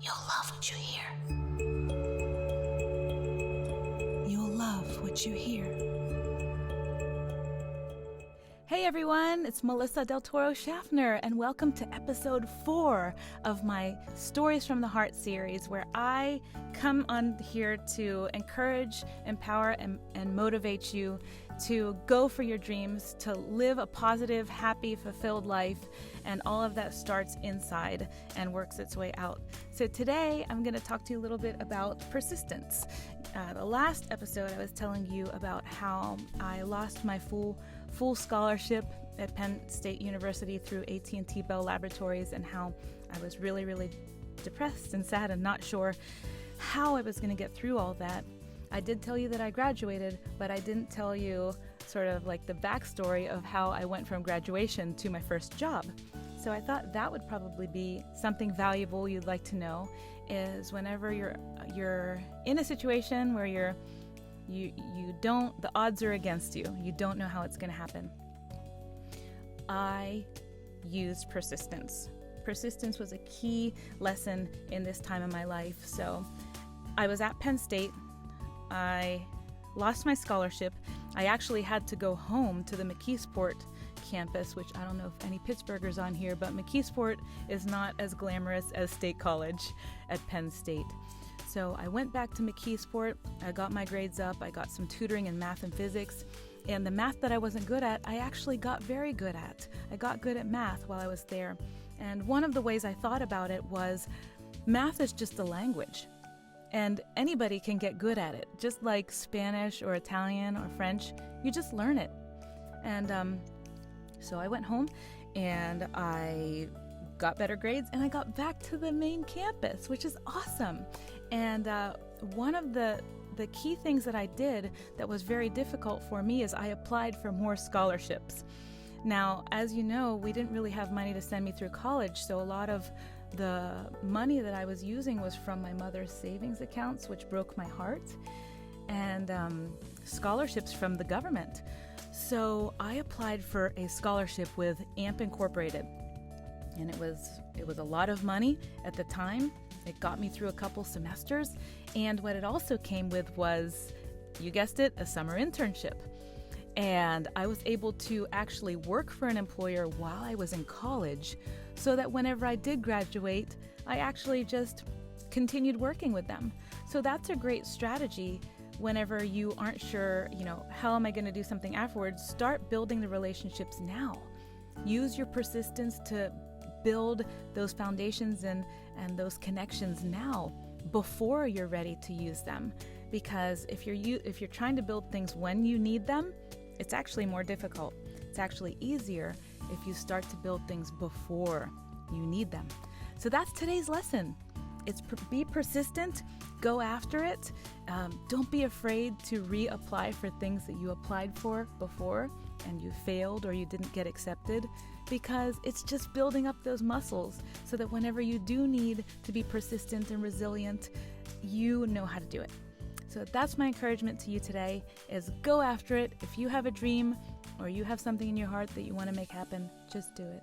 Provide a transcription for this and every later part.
You'll love what you hear. You'll love what you hear. Hey everyone, it's Melissa Del Toro Schaffner, and welcome to episode 4 of my Stories from the Heart series, where I come on here to encourage, empower, and motivate you to go for your dreams, to live a positive, happy, fulfilled life, and all of that starts inside and works its way out. So today I'm going to talk to you a little bit about persistence. The last episode I was telling you about how I lost my full scholarship at Penn State University through AT&T Bell Laboratories, and how I was really, really depressed and sad and not sure how I was going to get through all that. I did tell you that I graduated, but I didn't tell you sort of like the backstory of how I went from graduation to my first job. So I thought that would probably be something valuable you'd like to know, is whenever you're in a situation where the odds are against you. You don't know how it's going to happen. I used persistence. Persistence was a key lesson in this time of my life. So I was at Penn State. I lost my scholarship. I actually had to go home to the McKeesport campus, which I don't know if any Pittsburghers on here, but McKeesport is not as glamorous as State College at Penn State. So I went back to McKeesport, I got my grades up, I got some tutoring in math and physics, and the math that I wasn't good at, I actually got very good at. I got good at math while I was there. And one of the ways I thought about it was, math is just a language, and anybody can get good at it. Just like Spanish or Italian or French, you just learn it. And so I went home and I got better grades, and I got back to the main campus, which is awesome. And one of the key things that I did that was very difficult for me is I applied for more scholarships. Now, as you know, we didn't really have money to send me through college, so a lot of the money that I was using was from my mother's savings accounts, which broke my heart, and scholarships from the government. So I applied for a scholarship with AMP Incorporated, and it was a lot of money at the time. It got me through a couple semesters, and what it also came with was, you guessed it, a summer internship. And I was able to actually work for an employer while I was in college, so that whenever I did graduate, I actually just continued working with them. So that's a great strategy whenever you aren't sure, how am I going to do something afterwards? Start building the relationships now. Use your persistence to build those foundations and those connections now, before you're ready to use them. Because if you're trying to build things when you need them, it's actually more difficult. It's actually easier if you start to build things before you need them. So that's today's lesson. It's be persistent, go after it. Don't be afraid to reapply for things that you applied for before and you failed or you didn't get accepted, because it's just building up those muscles so that whenever you do need to be persistent and resilient, you know how to do it. So that's my encouragement to you today, is go after it. If you have a dream or you have something in your heart that you want to make happen, just do it.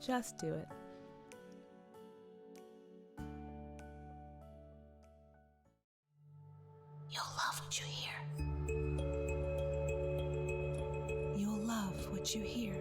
Just do it. You'll love what you hear. You'll love what you hear.